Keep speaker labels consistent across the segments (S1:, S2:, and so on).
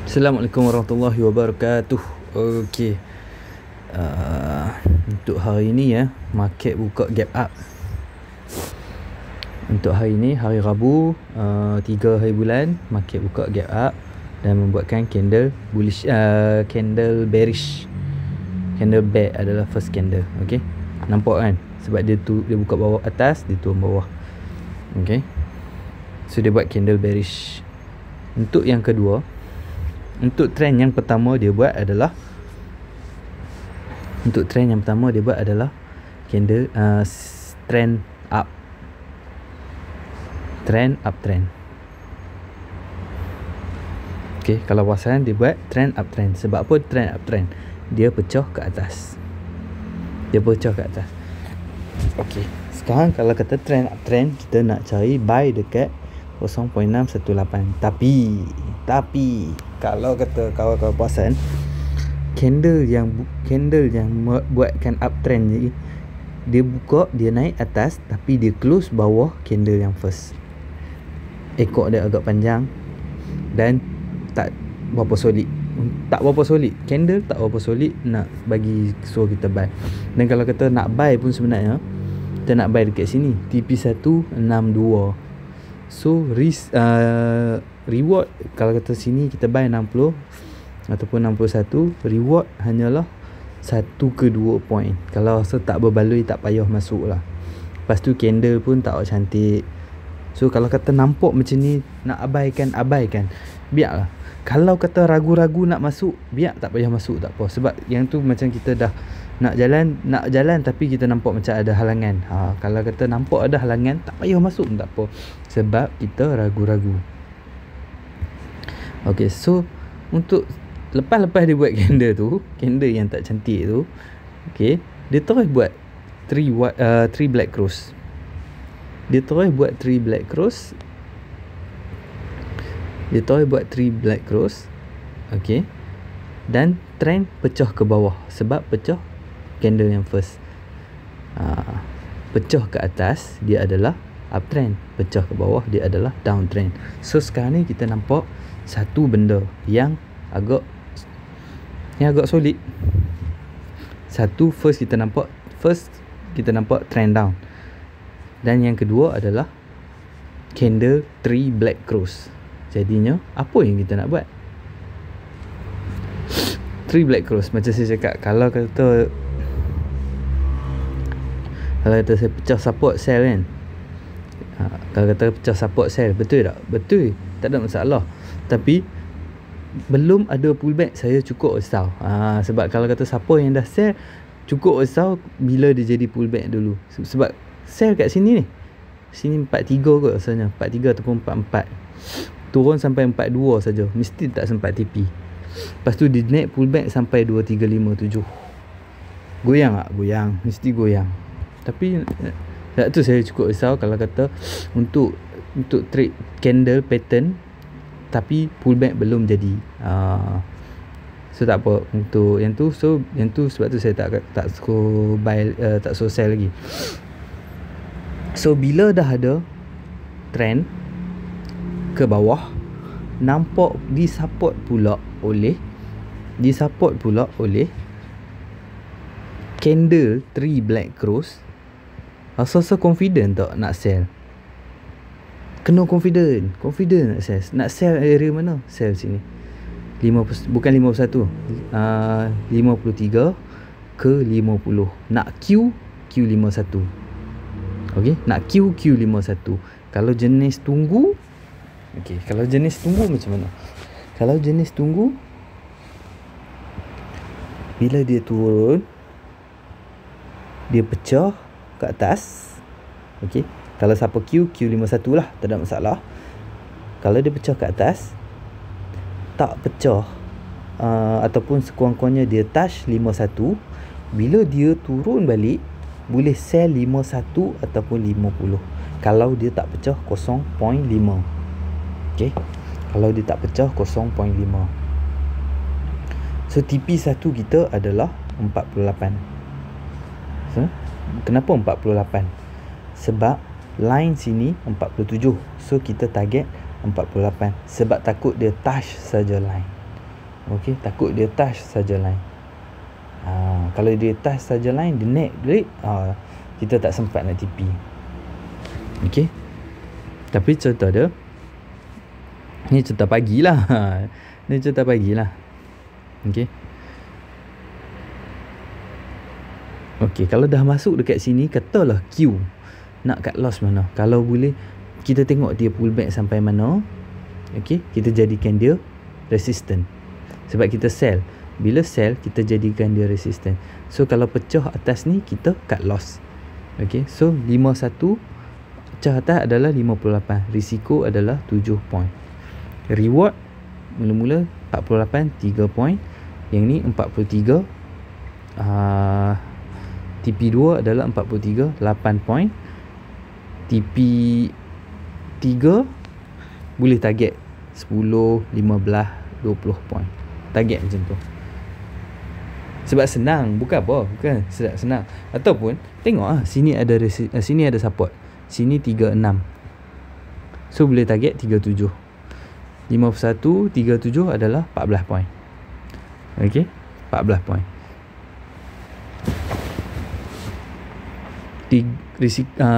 S1: Assalamualaikum warahmatullahi wabarakatuh. Okey. Untuk hari ni market buka gap up. Untuk hari ni hari Rabu, 3 hari bulan, market buka gap up dan membuatkan candle bullish, candle bearish. Candle bear adalah first candle. Okey. Nampak kan? Sebab dia buka bawah atas, dia turun bawah. Okey. So dia buat candle bearish. Untuk yang kedua, untuk trend yang pertama dia buat adalah candle trend up. Trend uptrend. Okey, kalau pasaran dia buat trend uptrend. Sebab apa trend uptrend? Dia pecah ke atas. Okey, sekarang kalau kata trend uptrend, kita nak cari buy dekat 0.618. Tapi kalau kata kawan-kawan perasan, candle yang buatkan uptrend ni, dia buka, dia naik atas tapi dia close bawah candle yang first. Ekor dia agak panjang dan tak berapa solid. Candle tak berapa solid nak bagi suruh kita buy. Dan kalau kata nak buy pun sebenarnya kita nak buy dekat sini TP162. So reward kalau kata sini kita buy 60 ataupun 61, reward hanyalah 1 ke 2 point. Kalau rasa tak berbaloi, tak payah masuk lah. Lepas tu candle pun tak cantik. So kalau kata nampak macam ni, nak abaikan, biarlah. Kalau kata ragu-ragu nak masuk, biar, tak payah masuk, tak apa. Sebab yang tu macam kita dah nak jalan tapi kita nampak macam ada halangan. Kalau kata nampak ada halangan, tak payah masuk, tak apa. Sebab kita ragu-ragu. Okay, so untuk lepas dia buat candle yang tak cantik tu, okay, dia terus buat 3 black cross. Dia terus buat 3 black cross. Okay, dan trend pecah ke bawah sebab pecah candle yang first. Pecah ke atas dia adalah uptrend, pecah ke bawah dia adalah downtrend. So sekarang ni kita nampak satu benda yang agak solid. First kita nampak trend down. Dan yang kedua adalah candle 3 black cross. Jadinya apa yang kita nak buat? 3 black cross, macam saya cakap, kalau kata saya pecah support sell kan, kalau kata pecah support sell, betul tak? Betul, tak ada masalah. Tapi belum ada pullback, saya cukup risau. Sebab kalau kata siapa yang dah sell, cukup risau bila dia jadi pullback dulu. Sebab sell kat sini ni, sini 43 kot rasanya, 43 ataupun 44, turun sampai 42 saja, mesti tak sempat TP. Lepas tu dia naik pullback sampai 2357. Goyang tak? Goyang, mesti goyang. Tapi tak tu saya cukup risau kalau kata untuk trade candle pattern tapi pullback belum jadi. So tak apa untuk yang tu. So yang tu sebab tu saya tak suka buy, tak suka sell lagi. So bila dah ada trend ke bawah, nampak disupport pula oleh candle 3 black cross. Rasa confident tak nak sell? Kena confident nak sell. Nak sell area mana? Sell sini bukan 51, 53 ke 50. Nak Q51. Okey, nak Q51. Kalau jenis tunggu, okey, kalau jenis tunggu macam mana? Kalau jenis tunggu, bila dia turun, dia pecah ke atas. Okey, kalau siapa Q51 lah, tak ada masalah. Kalau dia pecah ke atas, tak pecah ataupun sekurang-kurangnya dia touch 51, bila dia turun balik, boleh sell 51 ataupun 50. Kalau dia tak pecah 0.5. Okey, kalau dia tak pecah 0.5. So TP1 kita adalah 48. So kenapa 48? Sebab line sini 47. So kita target 48 sebab takut dia touch saja line. Okey, takut dia touch saja line. Kalau dia touch saja line, dia naik duit, kita tak sempat nak TP. Okey. Tapi contoh dia, ni contoh pagi lah. Ni contoh pagi lah. Okey. Okey, kalau dah masuk dekat sini, katalah Q nak cut loss mana. Kalau boleh, kita tengok dia pullback sampai mana. Okey, kita jadikan dia resistant. Sebab kita sell. Bila sell, kita jadikan dia resistant. So kalau pecah atas ni, kita cut loss. Okey, so 51 pecah atas adalah 58. Risiko adalah 7 point. Reward mula-mula 48, 3 point. Yang ni 43. TP2 adalah 43, 8 point. TP3 boleh target 10, 15, 20 point. Target macam tu. Sebab senang, bukan apa, bukan senang. Ataupun tengok sini ada sini ada support. Sini 36. So boleh target 37. 51, 37 adalah 14 point. Okey, 14 point.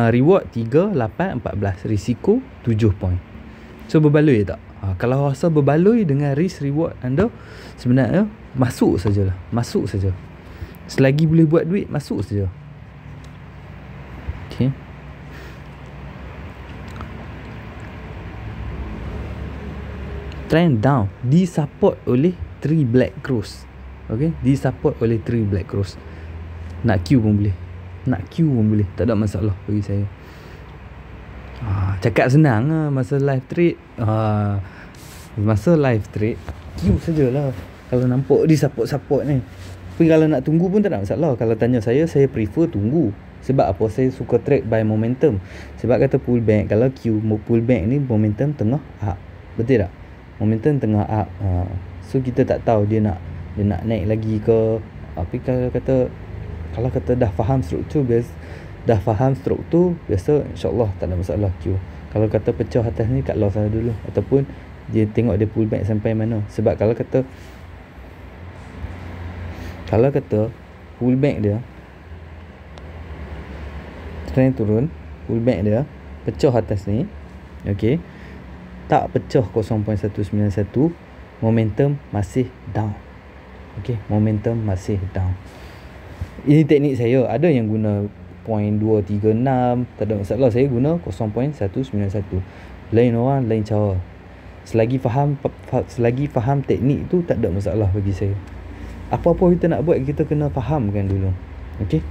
S1: Reward 3, 8, 14. Risiko 7 point. So berbaloi tak? Kalau rasa berbaloi dengan risk reward anda, sebenarnya masuk sajalah. Masuk saja. Selagi boleh buat duit, masuk saja. Okey. Trend down, disupport oleh 3 black cross. Okey, disupport oleh 3 black cross. Nak Q pun boleh. Nak Q pun boleh. Tak ada masalah bagi saya. Cakap senang masa live trade. Masa live trade Q sajalah. Kalau nampak di support ni. Tapi kalau nak tunggu pun tak ada masalah. Kalau tanya saya prefer tunggu. Sebab apa? Saya suka trade by momentum. Sebab kata pullback, kalau Q pullback ni momentum tengah up. Betul tak? Momentum tengah up. So kita tak tahu dia nak naik lagi ke. Tapi kalau kata dah faham struktur, biasa insya-Allah tak ada masalah Q. Kalau kata pecah atas ni, cut loss dulu, ataupun dia tengok dia pullback sampai mana. Sebab kalau kata pullback dia trend turun, pullback dia pecah atas ni, okey, tak pecah 0.191, momentum masih down. Okey, momentum masih down. Ini teknik saya. Ada yang guna 0.236, tak ada masalah. Saya guna 0.191. Lain orang, lain cara. Selagi faham teknik tu, tak ada masalah bagi saya. Apa-apa kita nak buat, kita kena fahamkan dulu. Okey.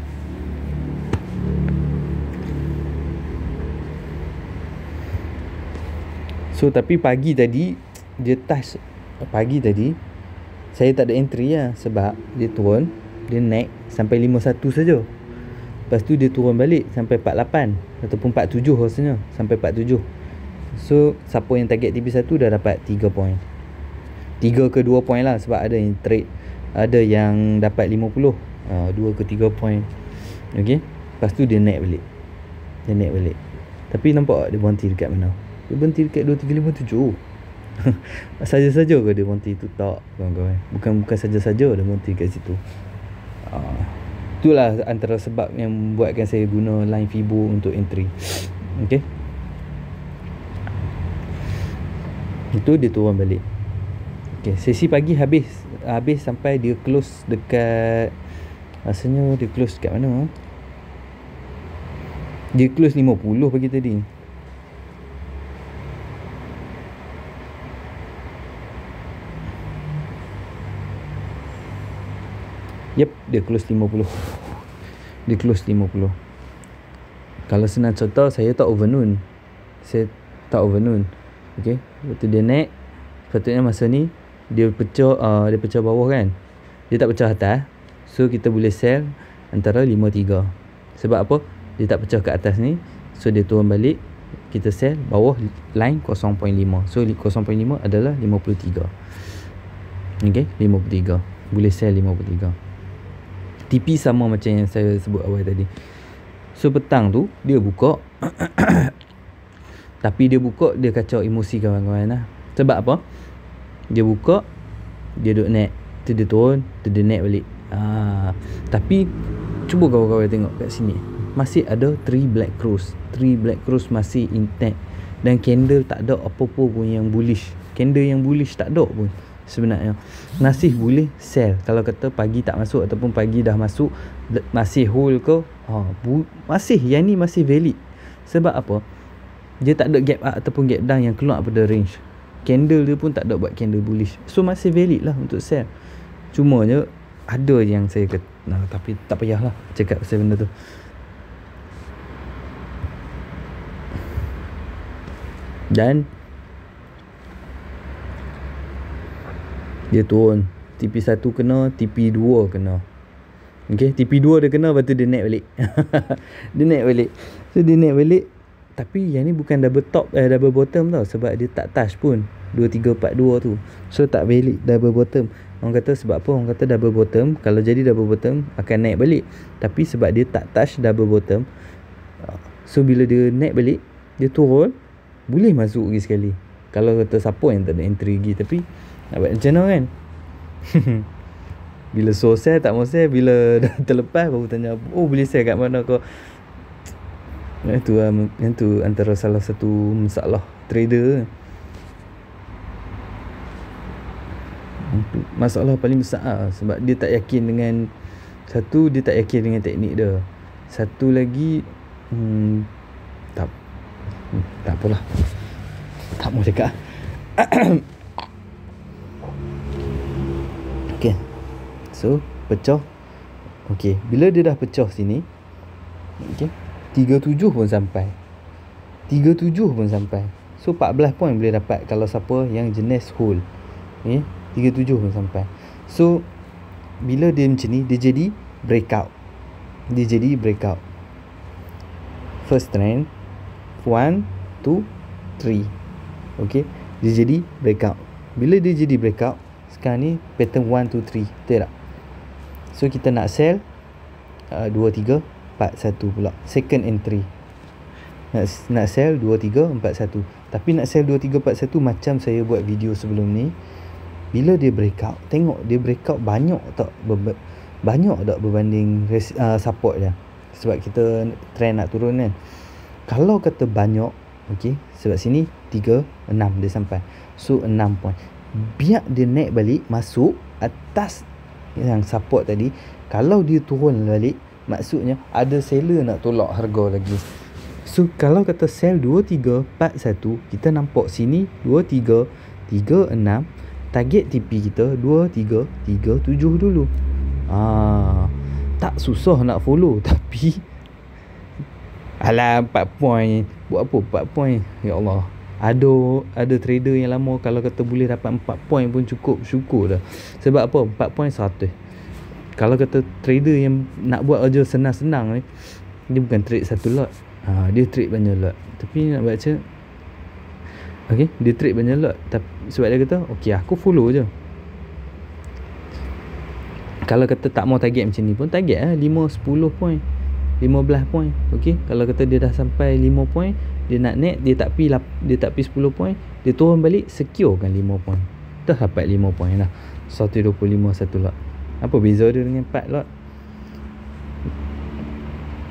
S1: So tapi pagi tadi saya tak ada entry lah. Sebab dia turun, dia naik sampai 51 saja. Lepas tu dia turun balik sampai 48 ataupun 47 rasanya, sampai 47. So siapa yang target TP1 dah dapat 3 point. 3 ke 2 point lah. Sebab ada yang trade, ada yang dapat 50, 2 ke 3 point. Okey. Lepas tu dia naik balik. Tapi nampak dia berhenti dekat mana? Dia berhenti dekat 2357. Saja-saja ke dia berhenti tu? Tak, kawan-kawan. Bukan saja-saja dia berhenti kat situ. Itulah antara sebab yang buatkan saya guna line Fibo untuk entry. Okey. Itu dia turun balik. Okey, sesi pagi habis sampai dia close dekat, rasanya dia close dekat mana? Dia close 50 pagi tadi. Yep, dia close 50. Kalau senang contoh, saya tak overnoon. Okey, waktu dia naik, sepatutnya masa ni dia pecah bawah kan. Dia tak pecah atas. So kita boleh sell antara 53. Sebab apa? Dia tak pecah kat atas ni. So dia turun balik, kita sell bawah line 0.5. So 0.5 adalah 53. Okey, 53. Boleh sell 53. TP sama macam yang saya sebut awal tadi. So petang tu dia buka tapi dia buka, dia kacau emosi kawan-kawan lah. Sebab apa? Dia buka dia duduk naik, tu dia turun, tu dia naik balik. Tapi cuba kawan-kawan tengok kat sini, masih ada 3 black cross. 3 black cross masih intact, dan candle tak ada apa-apa pun yang bullish. Candle yang bullish tak ada pun sebenarnya. Masih boleh sell kalau kata pagi tak masuk ataupun pagi dah masuk, masih hold ke, masih, yang ni masih valid. Sebab apa? Dia tak ada gap up ataupun gap down yang keluar pada range. Candle dia pun tak ada buat candle bullish, so masih valid lah untuk sell. Cumanya ada yang saya kata, tapi tak payahlah cakap pasal benda tu. Dan dia turun, TP1 kena, TP2 kena. Okay, TP2 dia kena, lepas tu dia naik balik. Dia naik balik. So dia naik balik, tapi yang ni bukan double top, double bottom tau. Sebab dia tak touch pun 2342 tu. So tak valid double bottom. Orang kata sebab apa? Orang kata double bottom, kalau jadi double bottom akan naik balik. Tapi sebab dia tak touch double bottom, so bila dia naik balik, dia turun, boleh masuk lagi sekali. Kalau kata siapa yang tak ada entry lagi. Tapi nak buat macam mana kan? Bila so sell tak mau sell, bila dah terlepas baru tanya, boleh sell kat mana kau? Yang tu antara salah satu masalah trader. Masalah paling besar sebab dia tak yakin dengan, satu dia tak yakin dengan teknik dia, satu lagi tak apalah, tak mau cakap. Okay, so pecah. Okay, bila dia dah pecah sini, okay, 37 pun sampai, 37 pun sampai. So 14 point boleh dapat kalau siapa yang jenis hold. Okay, 37 pun sampai. So bila dia macam ni, dia jadi breakout. First trend 1, 2, 3. Okay, dia jadi breakout. Bila dia jadi breakout, sekarang ni pattern 1, 2, 3. Betul tak? So kita nak sell 2, 3, 4, 1 pula, second entry. Nak sell 2, 3, 4, 1. Tapi nak sell 2, 3, 4, 1 macam saya buat video sebelum ni, bila dia breakout, tengok dia breakout banyak tak berbanding support dia. Sebab kita trend nak turun kan. Kalau kata banyak, okay, sebab sini 3, 6 dia sampai, so 6 point. Biar dia naik balik, masuk atas yang support tadi. Kalau dia turun balik, maksudnya ada seller nak tolak harga lagi. So kalau kata sell 2, 3, 4, 1, kita nampak sini 2, 3, 3, 6. Target TP kita 2, 3, 3, 7 dulu. Tak susah nak follow. Tapi alah, 4 point. Buat apa 4 point? Ya Allah. Ada trader yang lama kalau kata boleh dapat 4 point pun cukup, syukur dah. Sebab apa? 4 point 100. Kalau kata trader yang nak buat aja senang-senang ni, dia bukan trade satu lot. Dia trade banyak lot. Tapi nak baca, okay, dia trade banyak lot. Sebab dia kata, okay, aku follow je. Kalau kata tak mau target macam ni pun, target 5, 10 point, 15 point. Okay, kalau kata dia dah sampai 5 point, dia nak naik, dia tak pi 10 point, dia turun balik, secure kan 5 point. Dah dapat 5 point lah. 125 satu lot. Apa beza dia dengan 4 lot?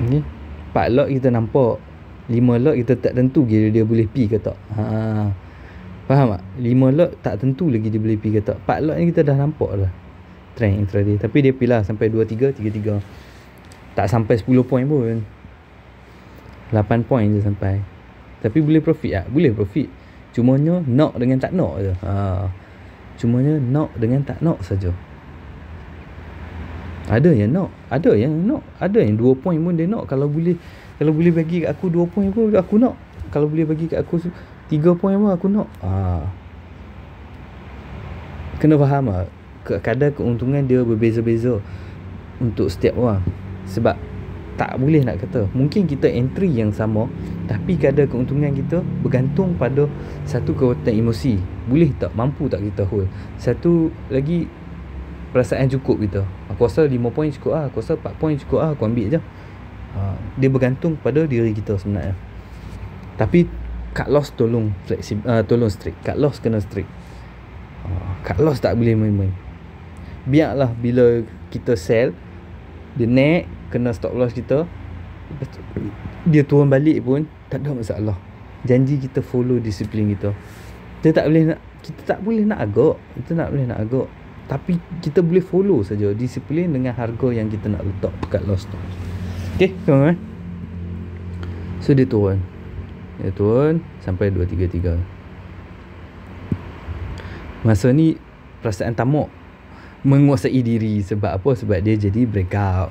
S1: Okay, 4 lot kita nampak, 5 lot kita tak tentu dia boleh pi ke tak. Faham tak? 5 lot tak tentu lagi dia boleh pi ke tak. 4 lot ni kita dah nampak lah trend intraday. Tapi dia pilih sampai 23, 33. Tak sampai 10 point pun, 8 point je sampai. Tapi boleh profit tak? Boleh profit. Cumanya knock dengan tak knock je. Cumanya knock dengan tak knock saja. Ada yang knock, ada yang knock, ada yang 2 point pun dia knock. Kalau boleh bagi kat aku 2 point pun aku knock. Kalau boleh bagi kat aku 3 point pun aku knock. Kena faham lah, kadar keuntungan dia berbeza-beza untuk setiap orang. Sebab tak boleh nak kata, mungkin kita entry yang sama, tapi kadar keuntungan kita bergantung pada satu, kekuatan emosi. Boleh tak, mampu tak kita hold. Satu lagi, perasaan cukup kita. Aku rasa 5 point cukup lah, aku rasa 4 point cukup lah, aku ambil je. Dia bergantung pada diri kita sebenarnya. Tapi cut loss tolong fleksibel, tolong strict. Cut loss kena strict. cut loss tak boleh main-main. Biarlah bila kita sell, dia naik kena stop loss kita, dia turun balik pun tak ada masalah. Janji kita follow disiplin kita. Kita tak boleh nak agak. Tapi kita boleh follow saja disiplin dengan harga yang kita nak letak kat loss tu. Okey, teman-teman. So dia turun sampai 233. Masa ni perasaan tamak menguasai diri. Sebab apa? Sebab dia jadi breakout.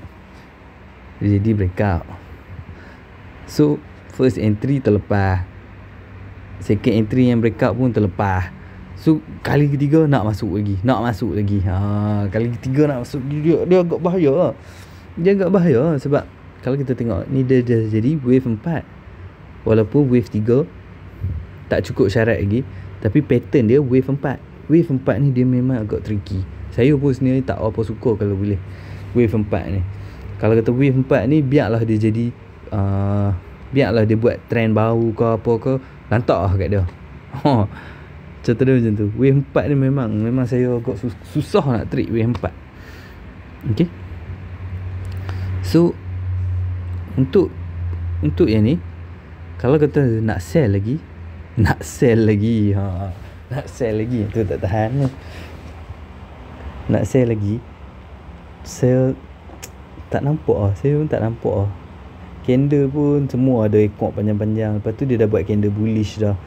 S1: So first entry terlepas, second entry yang breakout pun terlepas. So kali ketiga nak masuk lagi. Kali ketiga nak masuk, dia agak bahaya. Sebab kalau kita tengok ni, dia jadi wave 4. Walaupun wave 3 tak cukup syarat lagi, tapi pattern dia wave 4. Wave 4 ni dia memang agak tricky. Saya pun sendiri tak apa suka kalau boleh wave 4 ni. Kalau kata wave 4 ni, biarlah dia jadi biarlah dia buat trend baru ke apa ke, lantak lah kat dia. Contoh dia macam tu. Wave 4 ni memang saya agak susah nak trade wave 4. Okay. So untuk yang ni, kalau kata nak sell lagi tu tak tahan ni. Nak sell lagi, saya tak nampak lah. Candle pun semua ada ekor panjang-panjang. Lepas tu dia dah buat candle bullish dah.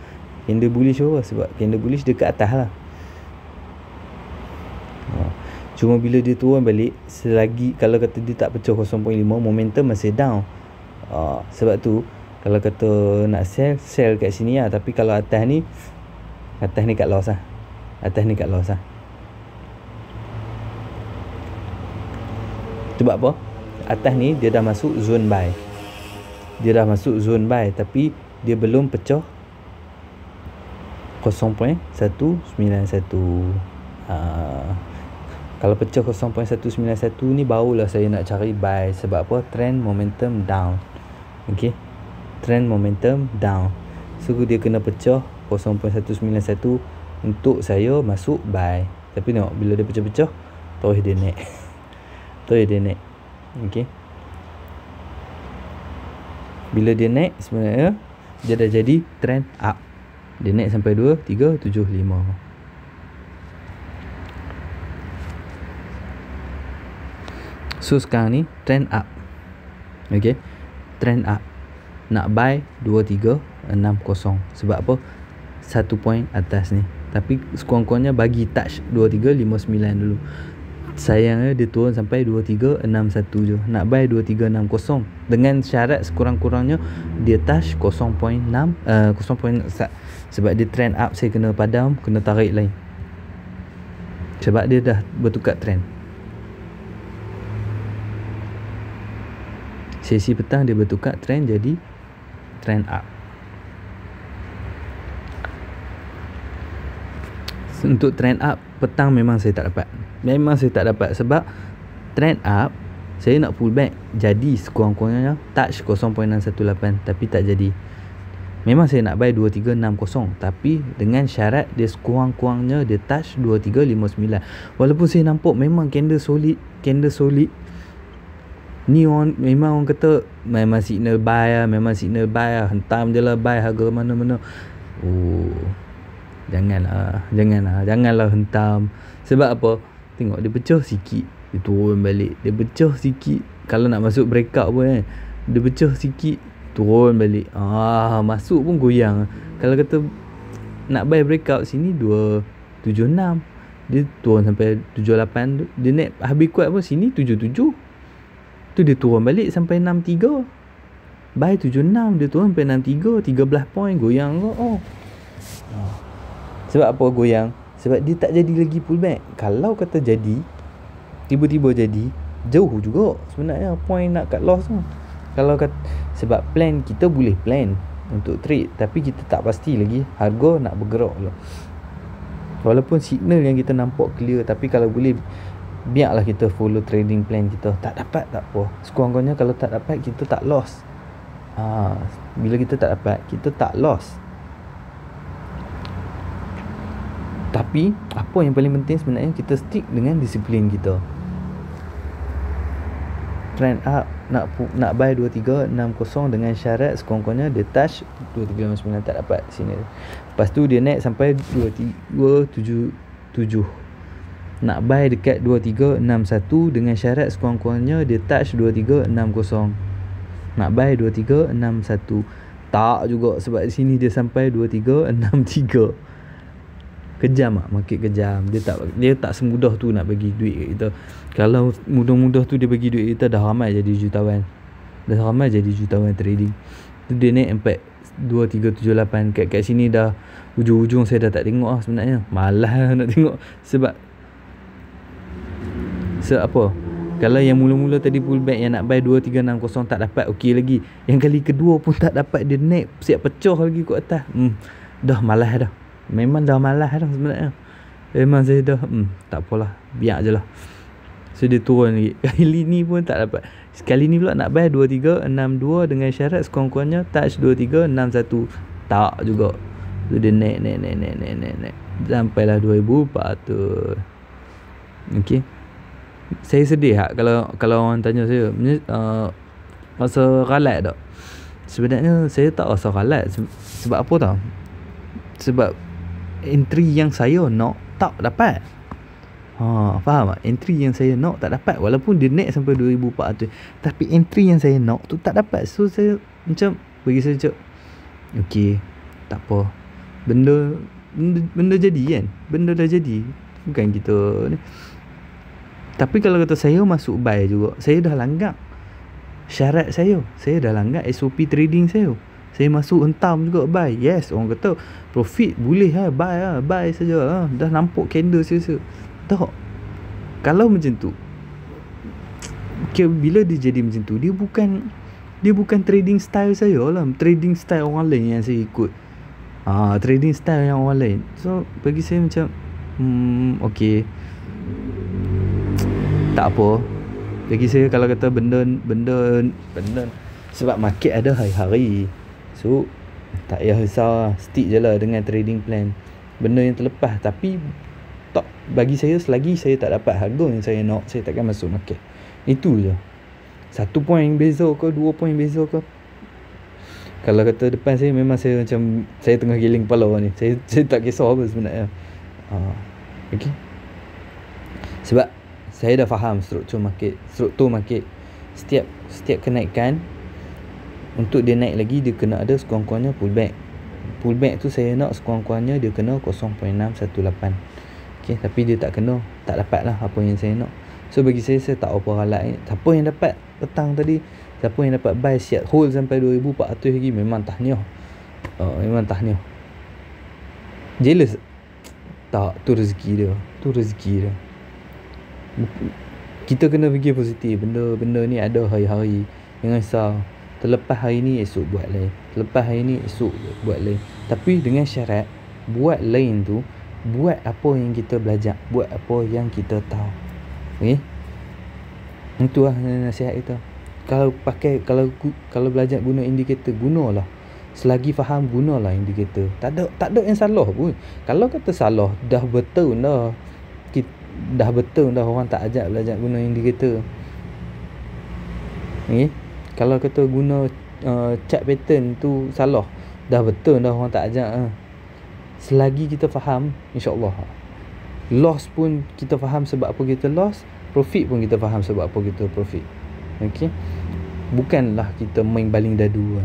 S1: Candle bullish apa? Sebab candle bullish dekat atas lah. Cuma bila dia turun balik, selagi kalau kata dia tak pecah 0.5, momentum masih down. Sebab tu kalau kata nak sell kat sini lah. Tapi kalau atas ni kat loss lah. Sebab apa? Atas ni dia dah masuk zone buy. Tapi dia belum pecah 0.191. Kalau pecah 0.191 ni barulah saya nak cari buy. Sebab apa? Trend momentum down. Okay, trend momentum down. So dia kena pecah 0.191 untuk saya masuk buy. Tapi tengok, bila dia pecah-pecah, terus dia naik. Okay, bila dia naik, sebenarnya dia dah jadi trend up. Dia naik sampai 2375. So sekarang ni trend up. Okay, trend up. Nak buy 2360. Sebab apa? 1 point atas ni. Tapi sekurang-kurangnya bagi touch 2359 dulu. Sayangnya dia turun sampai 2361 je. Nak buy 2360 dengan syarat sekurang-kurangnya dia touch 0.6 sebab dia trend up, saya kena padam, kena tarik lain. Sebab dia dah bertukar trend. Sesi petang dia bertukar trend jadi trend up. Untuk trend up petang memang saya tak dapat. Sebab trend up saya nak pull back, jadi sekurang-kurangnya touch 0.618, tapi tak jadi. Memang saya nak buy 2360, tapi dengan syarat dia sekurang-kurangnya dia touch 2359. Walaupun saya nampak memang candle solid. Ni memang orang kata memang signal buy lah. Hentam je lah buy harga mana-mana. Janganlah hentam. Sebab apa? Tengok dia pecah sikit, dia turun balik. Dia pecah sikit, kalau nak masuk breakout pun dia pecah sikit, turun balik. Masuk pun goyang. Kalau kata nak buy breakout sini 276, dia turun sampai 78, dia naik habis kuat pun sini 77. Tu dia turun balik sampai 63. Buy 76, dia turun sampai 63, 13 point goyang ke. Sebab apa goyang? Sebab dia tak jadi lagi pullback. Kalau kata jadi, tiba-tiba jadi, jauh juga sebenarnya point nak cut loss tu. Kalau kata, sebab plan kita boleh plan untuk trade, tapi kita tak pasti lagi harga nak bergerak dulu. Walaupun signal yang kita nampak clear, tapi kalau boleh biarlah kita follow trading plan kita. Tak dapat tak apa. Sekurang-kurangnya kalau tak dapat, kita tak loss. Bila kita tak dapat, kita tak loss. Tapi apa yang paling penting sebenarnya, kita stick dengan disiplin kita. Trend up nak buy 2360 dengan syarat sekurang-kurangnya dia touch 2359, tak dapat sini. Lepas tu dia naik sampai 2377. Nak buy dekat 2361 dengan syarat sekurang-kurangnya dia touch 2360. Nak buy 2361. Tak juga, sebab di sini dia sampai 2363. Kejam market kejam. Dia tak semudah tu nak bagi duit kat kita. Kalau mudah-mudah tu dia bagi duit kita, dah ramai jadi jutawan. Dah ramai jadi jutawan trading. Tu dia naik sampai 2378. Kat sini dah ujung-ujung saya dah tak tengok sebenarnya. Malas nak tengok. Sebab apa? Kalau yang mula-mula tadi pullback yang nak buy 2360 tak dapat, okey lagi. Yang kali kedua pun tak dapat, dia naik siap pecah lagi kat atas. Dah malas dah. Memang dah malas dah sebenarnya. Memang saya dah tak apalah, biar je lah. So dia turun lagi. Kali ni pun tak dapat. Sekali ni pula nak buy 2362 dengan syarat sekurang-kurangnya touch 2361. Tak juga. So dia naik sampailah 2400. Okey. Saya sedih kalau orang tanya saya rasa ralat tak? Sebenarnya saya tak rasa ralat. Sebab apa tau? Sebab entry yang saya nak tak dapat. Faham tak? Entry yang saya nak tak dapat. Walaupun dia naik sampai 2400, tapi entry yang saya nak tu tak dapat. So saya macam, bagi saya macam okey, tak apa. Benda jadi kan. Benda dah jadi. Bukan kita ni. Tapi kalau kata saya masuk buy juga, saya dah langgar syarat saya. Saya dah langgar SOP trading saya. Saya masuk hentam juga buy. Yes, orang kata profit boleh buy saja. Dah nampak candle saya. Tak. Kalau macam tu, bila dia jadi macam tu, dia bukan trading style saya lah. Trading style orang lain yang saya ikut. Trading style yang orang lain. So bagi saya macam okey, tak apa. Bagi saya kalau kata benda sebab market ada hari-hari. So tak payah risau, stick je lah dengan trading plan. Benda yang terlepas. Tapi tak, bagi saya, selagi saya tak dapat harga yang saya nak, saya takkan masuk market. Itu je. 1 poin beza ke 2 poin beza ke, kalau kata depan saya, memang saya macam saya tengah giling kepala ni. Saya tak kisah apa sebenarnya. Okay. Sebab saya dah faham struktur market. Setiap kenaikan, untuk dia naik lagi, dia kena ada sekurang-kurangnya pullback tu saya nak sekurang-kurangnya dia kena 0.618. Okay, tapi dia tak dapat lah apa yang saya nak. So bagi saya tak apa ralat. Siapa yang dapat petang tadi, siapa yang dapat buy siap hold sampai 2400 lagi, memang tahniah. Memang tahniah. Jealous tak? Tu rezeki dia. Kita kena fikir positif. Benda ni ada hari-hari. Jangan risau. Terlepas hari ni, esok buat lain. Terlepas hari ni, esok buat lain. Tapi dengan syarat, buat lain tu, buat apa yang kita belajar, buat apa yang kita tahu. Okay? Itulah nasihat kita. Kalau belajar guna indikator, gunalah. Selagi faham, gunalah indikator. Tak ada yang salah pun. Kalau kata salah, dah betul dah. Orang tak ajak belajar guna indikator. Okay? Kalau kata guna chart pattern tu salah, dah betul dah orang tak ajak. Selagi kita faham, insya-Allah. Loss pun kita faham sebab apa kita loss, profit pun kita faham sebab apa kita profit. Okey. Bukanlah kita main baling dadu.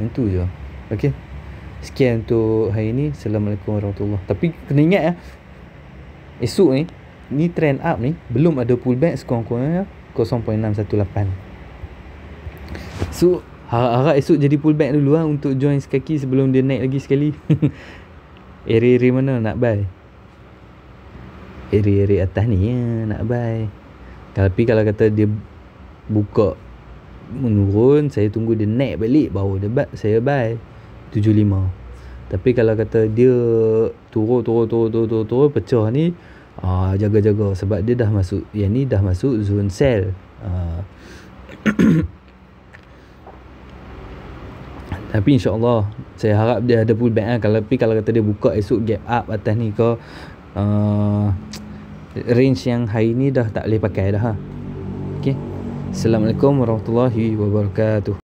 S1: Itu je. Okey. Sekian untuk hari ni. Assalamualaikum warahmatullahi. Tapi kena ingat esok ni trend up ni belum ada pullback sekurang-kurangnya 0.618. So harap esok jadi pullback dulu untuk join sekaki sebelum dia naik lagi sekali. Area mana nak buy? Area atas ni nak buy. Tapi kalau kata dia buka menurun, saya tunggu dia naik balik baru saya buy 75. Tapi kalau kata dia turun pecah ni, jaga-jaga sebab dia dah masuk, yang ni dah masuk zone sell. Tapi insyaAllah saya harap dia ada pullback lah. Kalau kata dia buka esok gap up atas ni ke, range yang hari ni dah tak boleh pakai dah. Okay. Assalamualaikum warahmatullahi wabarakatuh.